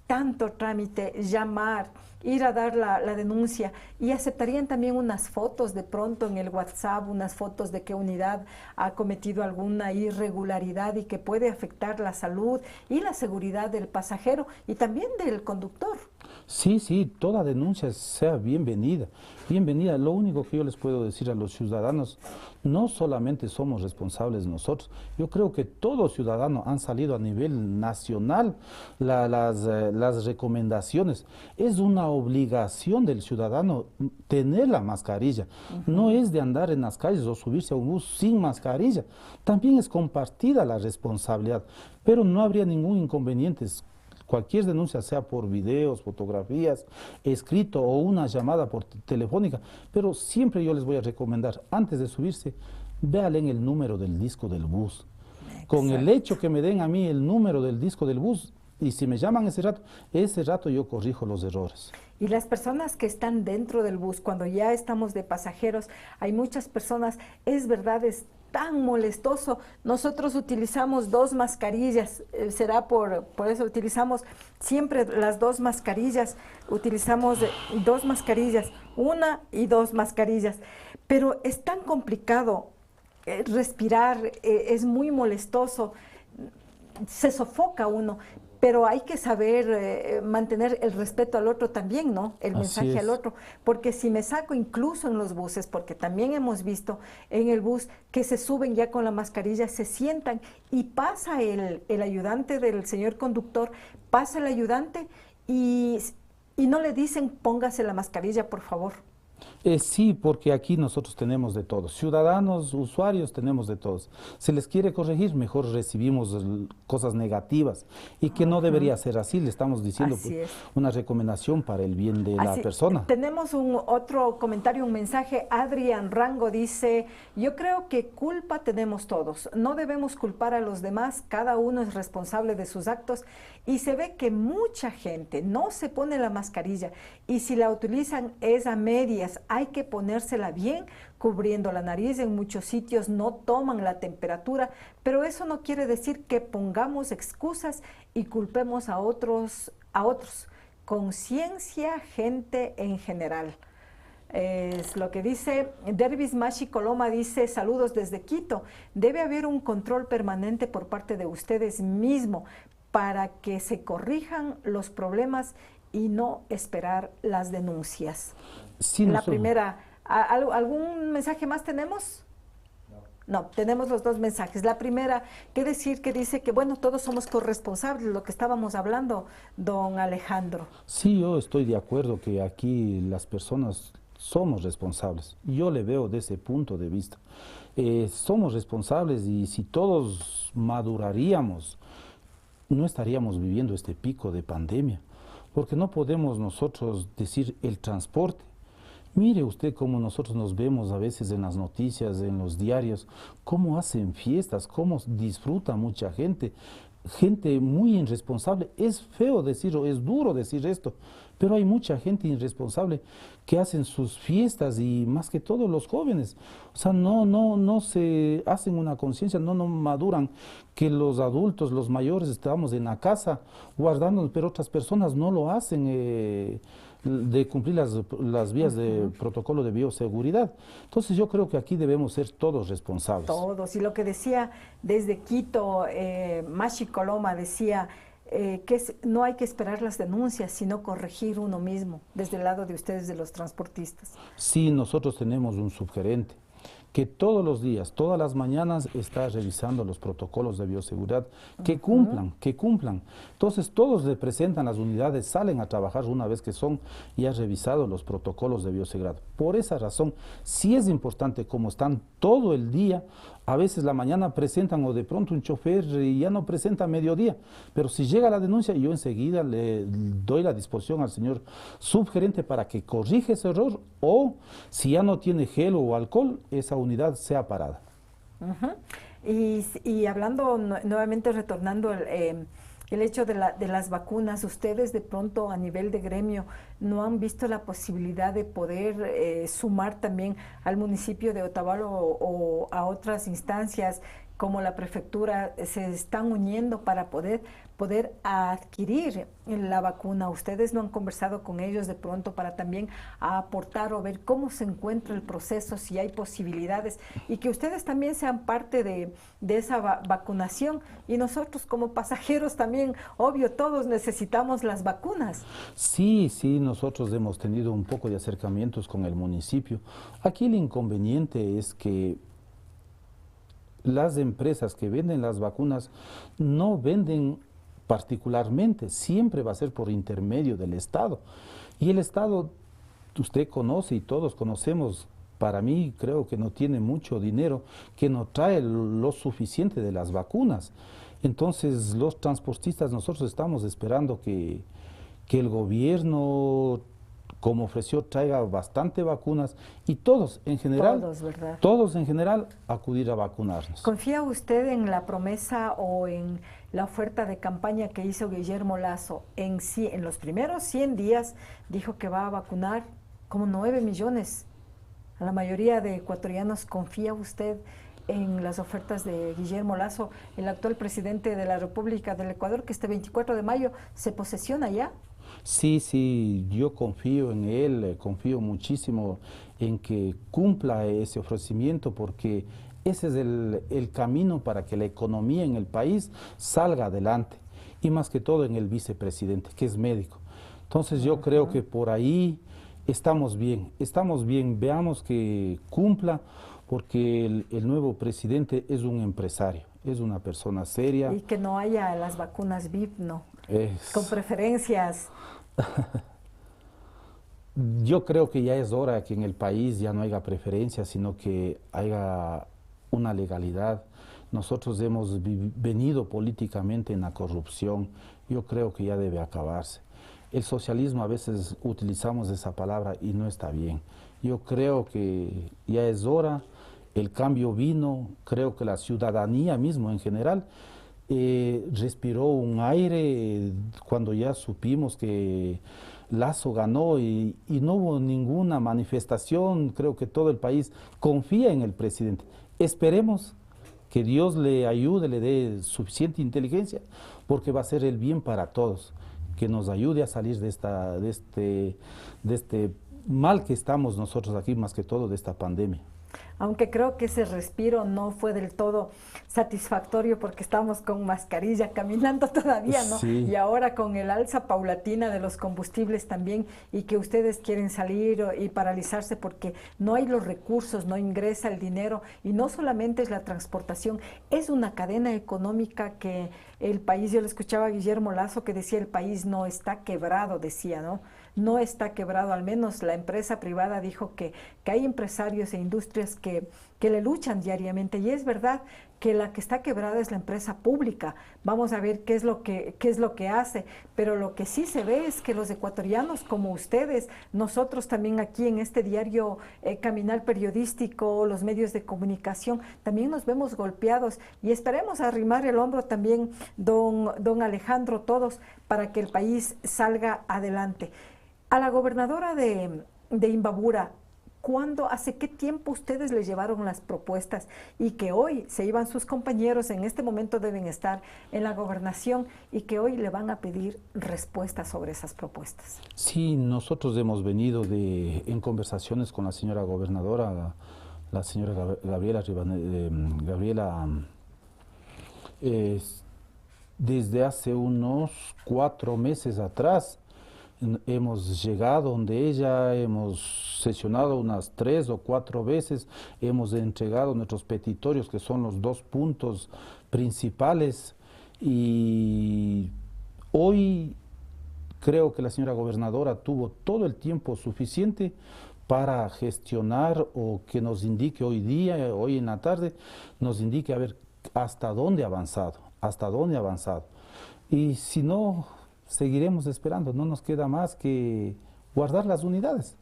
tanto trámite, llamar, ir a dar la denuncia, y aceptarían también unas fotos de pronto en el WhatsApp, unas fotos de qué unidad ha cometido alguna irregularidad y que puede afectar la salud y la seguridad del pasajero y también del conductor. Sí, toda denuncia sea bienvenida. Lo único que yo les puedo decir a los ciudadanos, no solamente somos responsables nosotros, yo creo que todos ciudadanos han salido a nivel nacional las recomendaciones. Es una obligación del ciudadano tener la mascarilla, no es de andar en las calles o subirse a un bus sin mascarilla, también es compartida la responsabilidad, pero no habría ningún inconveniente. Cualquier denuncia, sea por videos, fotografías, escrito o una llamada por telefónica, pero siempre yo les voy a recomendar, antes de subirse, véanle en el número del disco del bus. Exacto. Con el hecho que me den a mí el número del disco del bus, y si me llaman ese rato yo corrijo los errores. Y las personas que están dentro del bus, cuando ya estamos de pasajeros, hay muchas personas, es verdad, es tan molestoso. Nosotros utilizamos 2 mascarillas, será por eso utilizamos siempre las 2 mascarillas, utilizamos 2 mascarillas, 1 y 2 mascarillas, pero es tan complicado respirar, es muy molestoso, se sofoca uno. Pero hay que saber mantener el respeto al otro también, ¿no? El mensaje al otro. Porque si me saco incluso en los buses, porque también hemos visto en el bus que se suben ya con la mascarilla, se sientan y pasa el ayudante del señor conductor, pasa el ayudante y no le dicen póngase la mascarilla, por favor. Sí, porque aquí nosotros tenemos de todos, ciudadanos, usuarios, tenemos de todos. Se les quiere corregir, mejor recibimos cosas negativas y que no debería ser así, le estamos diciendo una recomendación para el bien de la persona. Tenemos otro comentario, un mensaje. Adrián Rango dice, yo creo que culpa tenemos todos, no debemos culpar a los demás, cada uno es responsable de sus actos y se ve que mucha gente no se pone la mascarilla y si la utilizan es a medias. Hay que ponérsela bien, cubriendo la nariz. En muchos sitios no toman la temperatura, pero eso no quiere decir que pongamos excusas y culpemos a otros. Conciencia, gente en general. Es lo que dice Dervis Mashi Coloma, dice, saludos desde Quito. Debe haber un control permanente por parte de ustedes mismos para que se corrijan los problemas y no esperar las denuncias. Sí, la primera, ¿algún mensaje más tenemos? No, tenemos los 2 mensajes. La primera, ¿qué decir? Que dice que, bueno, todos somos corresponsables, lo que estábamos hablando, don Alejandro. Sí, yo estoy de acuerdo que aquí las personas somos responsables. Yo le veo de ese punto de vista. Somos responsables y si todos maduraríamos, no estaríamos viviendo este pico de pandemia. Porque no podemos nosotros decir el transporte. Mire usted cómo nosotros nos vemos a veces en las noticias, en los diarios, cómo hacen fiestas, cómo disfruta mucha gente. Gente muy irresponsable. Es feo decirlo, es duro decir esto, pero hay mucha gente irresponsable que hacen sus fiestas y más que todo los jóvenes. O sea, no se hacen una conciencia, no maduran que los adultos, los mayores estamos en la casa guardándonos, pero otras personas no lo hacen de cumplir las vías de protocolo de bioseguridad. Entonces yo creo que aquí debemos ser todos responsables. Todos, y lo que decía desde Quito, Mashi Coloma decía que no hay que esperar las denuncias, sino corregir uno mismo, desde el lado de ustedes, de los transportistas. Sí, nosotros tenemos un subgerente que todos los días, todas las mañanas está revisando los protocolos de bioseguridad, que cumplan. Entonces todos le presentan las unidades, salen a trabajar una vez que son y ha revisado los protocolos de bioseguridad. Por esa razón, sí es importante, como están todo el día, a veces la mañana presentan o de pronto un chofer y ya no presenta a mediodía, pero si llega la denuncia yo enseguida le doy la disposición al señor subgerente para que corrija ese error o si ya no tiene gel o alcohol, esa unidad sea parada. Y hablando nuevamente, retornando el hecho de las vacunas, ustedes de pronto a nivel de gremio no han visto la posibilidad de poder sumar también al municipio de Otavalo o a otras instancias como la prefectura, se están uniendo para poder adquirir la vacuna. Ustedes no han conversado con ellos de pronto para también aportar o ver cómo se encuentra el proceso, si hay posibilidades y que ustedes también sean parte de esa vacunación y nosotros como pasajeros también, obvio, todos necesitamos las vacunas. Sí, nosotros hemos tenido un poco de acercamientos con el municipio. Aquí el inconveniente es que las empresas que venden las vacunas no venden particularmente, siempre va a ser por intermedio del Estado. Y el Estado, usted conoce y todos conocemos, para mí creo que no tiene mucho dinero, que no trae lo suficiente de las vacunas. Entonces los transportistas nosotros estamos esperando que el gobierno como ofreció, traiga bastante vacunas y todos en general, ¿verdad? Todos en general acudir a vacunarnos. ¿Confía usted en la promesa o en la oferta de campaña que hizo Guillermo Lasso? En los primeros 100 días dijo que va a vacunar como 9 millones. A la mayoría de ecuatorianos, ¿confía usted en las ofertas de Guillermo Lasso, el actual presidente de la República del Ecuador, que este 24 de mayo se posesiona ya? Sí, yo confío en él, confío muchísimo en que cumpla ese ofrecimiento, porque ese es el camino para que la economía en el país salga adelante, y más que todo en el vicepresidente, que es médico. Entonces yo creo que por ahí estamos bien, veamos que cumpla, porque el nuevo presidente es un empresario, es una persona seria. Y que no haya las vacunas VIP, ¿no? Con preferencias. Yo creo que ya es hora que en el país ya no haya preferencias, sino que haya una legalidad. Nosotros hemos venido políticamente en la corrupción. Yo creo que ya debe acabarse. El socialismo, a veces utilizamos esa palabra y no está bien. Yo creo que ya es hora, el cambio vino, creo que la ciudadanía mismo en general respiró un aire cuando ya supimos que Lasso ganó y no hubo ninguna manifestación. Creo que todo el país confía en el presidente. Esperemos que Dios le ayude, le dé suficiente inteligencia, porque va a ser el bien para todos, que nos ayude a salir de este mal que estamos nosotros aquí, más que todo de esta pandemia. Aunque creo que ese respiro no fue del todo satisfactorio, porque estamos con mascarilla caminando todavía, ¿no? Sí. Y ahora con el alza paulatina de los combustibles también, y que ustedes quieren salir y paralizarse porque no hay los recursos, no ingresa el dinero, y no solamente es la transportación, es una cadena económica que el país, yo le escuchaba a Guillermo Lasso que decía, el país no está quebrado, decía, ¿no? No está quebrado, al menos la empresa privada dijo que hay empresarios e industrias que le luchan diariamente, y es verdad que la que está quebrada es la empresa pública. Vamos a ver qué es lo que hace, pero lo que sí se ve es que los ecuatorianos como ustedes, nosotros también aquí en este diario Caminar periodístico, los medios de comunicación, también nos vemos golpeados, y esperemos arrimar el hombro también, don Alejandro, todos, para que el país salga adelante. A la gobernadora de Imbabura, hace qué tiempo ustedes le llevaron las propuestas, y que hoy se iban sus compañeros, en este momento deben estar en la gobernación, y que hoy le van a pedir respuestas sobre esas propuestas? Sí, nosotros hemos venido en conversaciones con la señora gobernadora, la señora Gabriela, desde hace unos 4 meses atrás. Hemos llegado donde ella, hemos sesionado unas 3 o 4 veces, hemos entregado nuestros petitorios, que son los 2 puntos principales, y hoy creo que la señora gobernadora tuvo todo el tiempo suficiente para gestionar, o que nos indique hoy en la tarde, nos indique a ver hasta dónde ha avanzado, y si no, seguiremos esperando, no nos queda más que guardar las unidades.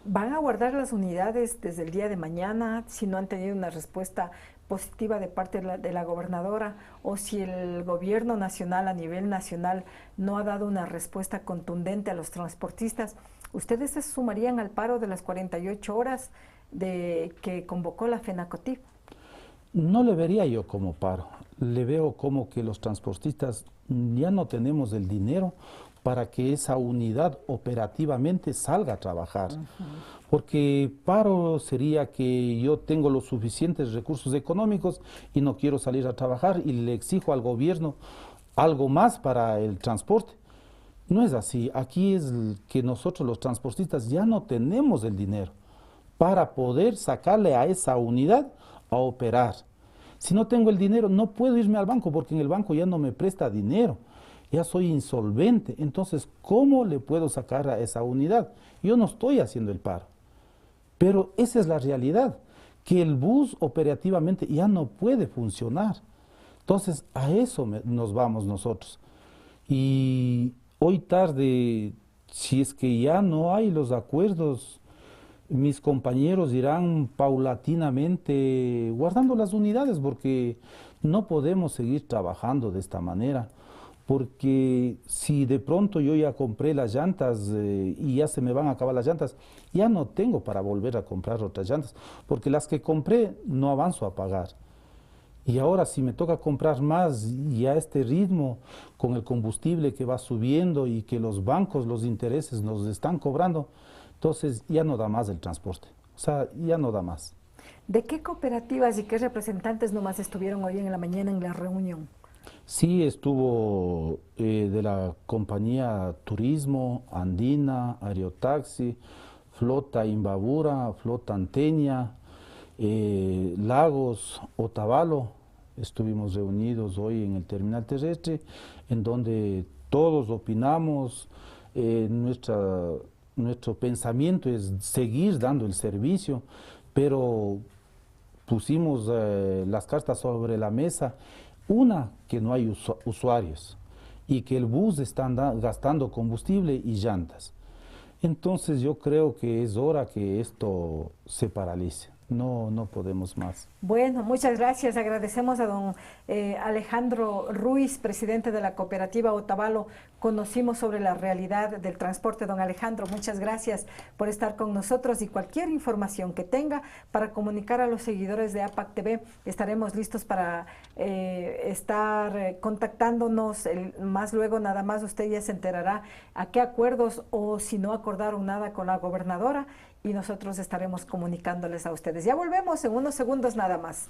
¿Van a guardar las unidades desde el día de mañana si no han tenido una respuesta positiva de parte de la gobernadora, o si el gobierno nacional, a nivel nacional, no ha dado una respuesta contundente a los transportistas? ¿Ustedes se sumarían al paro de las 48 horas que convocó la FENACOTIP? No le vería yo como paro, le veo como que los transportistas ya no tenemos el dinero para que esa unidad operativamente salga a trabajar. Porque paro sería que yo tengo los suficientes recursos económicos y no quiero salir a trabajar y le exijo al gobierno algo más para el transporte. No es así, aquí es que nosotros los transportistas ya no tenemos el dinero para poder sacarle a esa unidad a operar. Si no tengo el dinero, no puedo irme al banco, porque en el banco ya no me presta dinero, ya soy insolvente. Entonces, ¿cómo le puedo sacar a esa unidad? Yo no estoy haciendo el paro, pero esa es la realidad, que el bus operativamente ya no puede funcionar. Entonces, a eso nos vamos nosotros. Y hoy tarde si es que ya no hay los acuerdos, mis compañeros irán paulatinamente guardando las unidades, porque no podemos seguir trabajando de esta manera. Porque si de pronto yo ya compré las llantas y ya se me van a acabar las llantas, ya no tengo para volver a comprar otras llantas, porque las que compré no avanzo a pagar. Y ahora si me toca comprar más y a este ritmo, con el combustible que va subiendo y que los bancos, los intereses nos están cobrando, entonces ya no da más el transporte, o sea, ya no da más. ¿De qué cooperativas y qué representantes nomás estuvieron hoy en la mañana en la reunión? Sí, estuvo de la compañía Turismo, Andina, Aerotaxi, Flota Imbabura, Flota Anteña, Lagos, Otavalo. Estuvimos reunidos hoy en el terminal terrestre, en donde todos opinamos, nuestro pensamiento es seguir dando el servicio, pero pusimos las cartas sobre la mesa. Una, que no hay usuarios y que el bus está gastando combustible y llantas. Entonces yo creo que es hora que esto se paralice. No podemos más. Bueno, muchas gracias. Agradecemos a don Alejandro Ruiz, presidente de la cooperativa Otavalo. Conocimos sobre la realidad del transporte. Don Alejandro, muchas gracias por estar con nosotros, y cualquier información que tenga para comunicar a los seguidores de APAC TV, estaremos listos para estar contactándonos. Más luego, nada más usted ya se enterará a qué acuerdos, o si no acordaron nada con la gobernadora, y nosotros estaremos comunicándoles a ustedes. Ya volvemos en unos segundos nada más.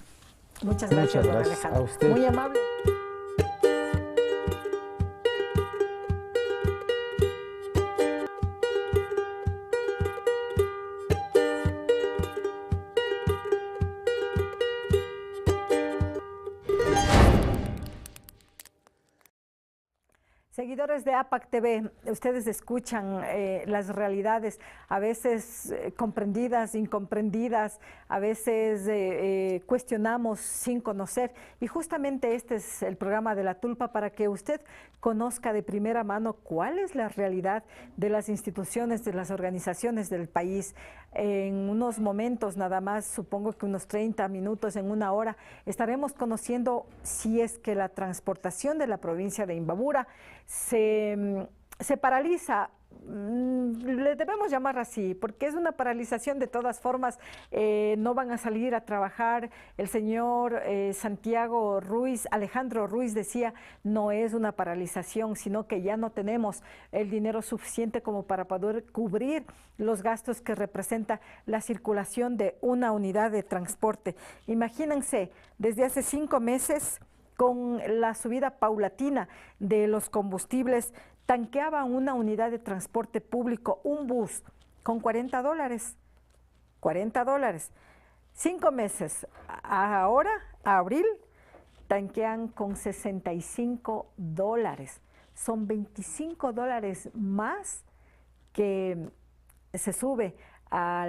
Muchas gracias, don Alejandro. A usted. Muy amable. Seguidores de APAC TV, ustedes escuchan las realidades, a veces comprendidas, incomprendidas, a veces cuestionamos sin conocer, y justamente este es el programa de La Tulpa, para que usted conozca de primera mano cuál es la realidad de las instituciones, de las organizaciones del país. En unos momentos, nada más, supongo que unos 30 minutos, en una hora, estaremos conociendo si es que la transportación de la provincia de Imbabura se paraliza. Le debemos llamar así, porque es una paralización. De todas formas, no van a salir a trabajar. El señor Santiago Ruiz, Alejandro Ruiz, decía, no es una paralización, sino que ya no tenemos el dinero suficiente como para poder cubrir los gastos que representa la circulación de una unidad de transporte. Imagínense, desde hace 5 meses, con la subida paulatina de los combustibles, tanqueaba una unidad de transporte público, un bus, con $40. $40. 5 meses. Ahora, a abril, tanquean con $65. Son $25 más que se sube a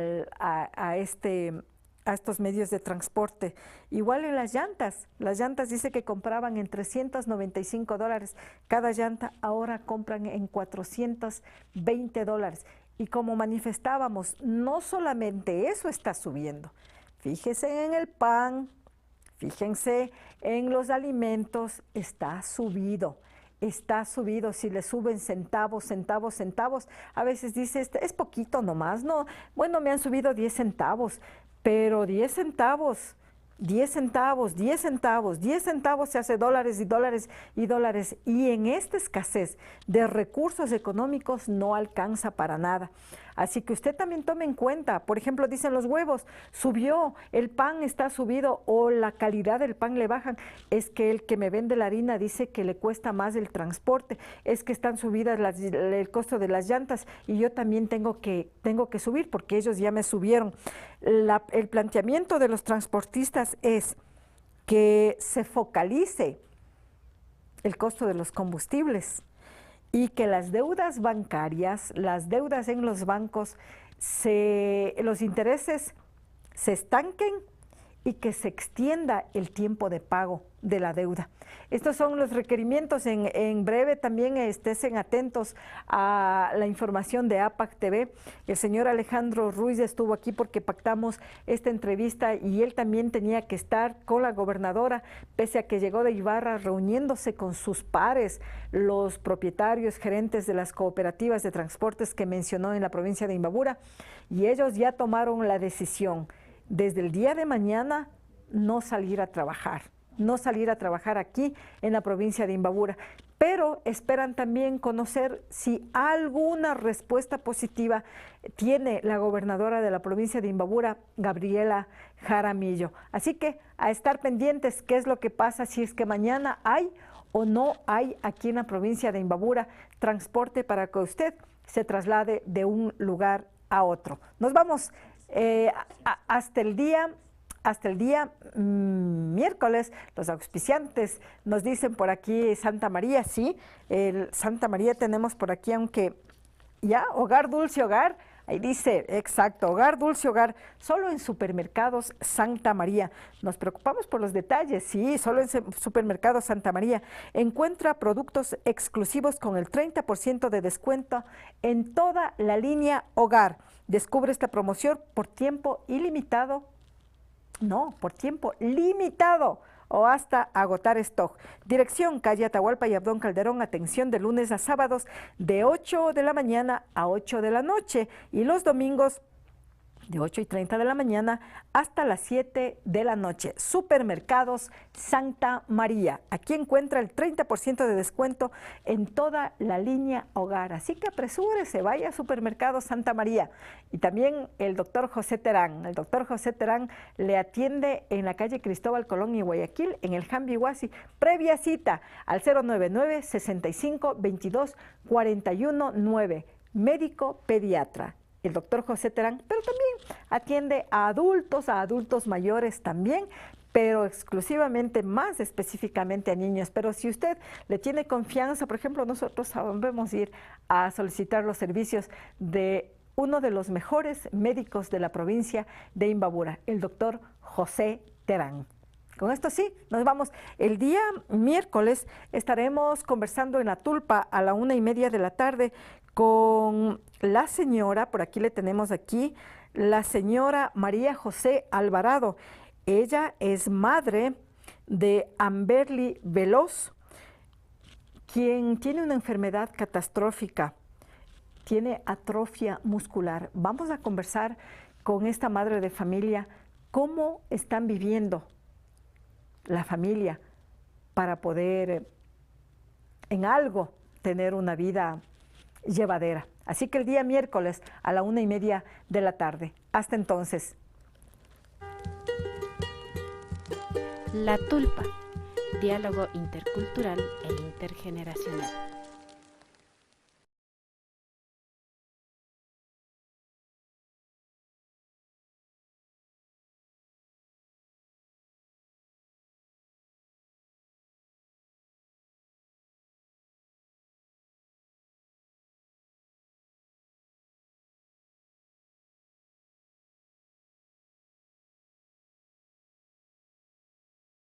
estos medios de transporte. Igual en las llantas dice que compraban en $395 cada llanta, ahora compran en $420. Y como manifestábamos, no solamente eso está subiendo. Fíjense en el pan, fíjense en los alimentos, está subido. Si le suben centavos, a veces dice, es poquito nomás, no, bueno, me han subido 10 centavos, pero 10 centavos se hace dólares y dólares y dólares, y en esta escasez de recursos económicos no alcanza para nada. Así que usted también tome en cuenta, por ejemplo, dicen los huevos, subió, el pan está subido, o la calidad del pan le bajan. Es que el que me vende la harina dice que le cuesta más el transporte, es que están subidas el costo de las llantas, y yo también tengo que subir porque ellos ya me subieron. El planteamiento de los transportistas es que se focalice el costo de los combustibles, y que las deudas bancarias, las deudas en los bancos, los intereses se estanquen y que se extienda el tiempo de pago de la deuda. Estos son los requerimientos. En breve también estén atentos a la información de APAC TV. El señor Alejandro Ruiz estuvo aquí porque pactamos esta entrevista y él también tenía que estar con la gobernadora, pese a que llegó de Ibarra reuniéndose con sus pares, los propietarios, gerentes de las cooperativas de transportes que mencionó en la provincia de Imbabura, y ellos ya tomaron la decisión desde el día de mañana no salir a trabajar aquí en la provincia de Imbabura, pero esperan también conocer si alguna respuesta positiva tiene la gobernadora de la provincia de Imbabura, Gabriela Jaramillo. Así que a estar pendientes qué es lo que pasa, si es que mañana hay o no hay aquí en la provincia de Imbabura transporte para que usted se traslade de un lugar a otro. Nos vamos hasta el día miércoles. Los auspiciantes nos dicen por aquí Santa María, sí, Santa María tenemos por aquí, aunque ya, Hogar Dulce Hogar, ahí dice, exacto, Hogar Dulce Hogar, solo en Supermercados Santa María. Nos preocupamos por los detalles, sí, solo en Supermercados Santa María. Encuentra productos exclusivos con el 30% de descuento en toda la línea Hogar. Descubre esta promoción por tiempo ilimitado. No, por tiempo limitado o hasta agotar stock. Dirección: calle Atahualpa y Abdón Calderón. Atención de lunes a sábados de 8 de la mañana a 8 de la noche y los domingos de 8:30 de la mañana hasta las 7 de la noche. Supermercados Santa María. Aquí encuentra el 30% de descuento en toda la línea Hogar. Así que apresúrese, vaya a Supermercados Santa María. Y también el doctor José Terán. El doctor José Terán le atiende en la calle Cristóbal Colón y Guayaquil, en el Jambi Huasi. Previa cita al 099-65-22-41-9. Médico pediatra. El doctor José Terán, pero también atiende a adultos mayores también, pero exclusivamente, más específicamente a niños. Pero si usted le tiene confianza, por ejemplo, nosotros vamos a ir a solicitar los servicios de uno de los mejores médicos de la provincia de Imbabura, el doctor José Terán. Con esto sí, nos vamos. El día miércoles estaremos conversando en La Tulpa a la 1:30 de la tarde con la señora, por aquí le tenemos aquí, la señora María José Alvarado. Ella es madre de Amberly Veloz, quien tiene una enfermedad catastrófica, tiene atrofia muscular. Vamos a conversar con esta madre de familia cómo están viviendo la familia para poder en algo tener una vida llevadera. Así que el día miércoles a la 1:30 de la tarde. Hasta entonces. La Tulpa, diálogo intercultural e intergeneracional.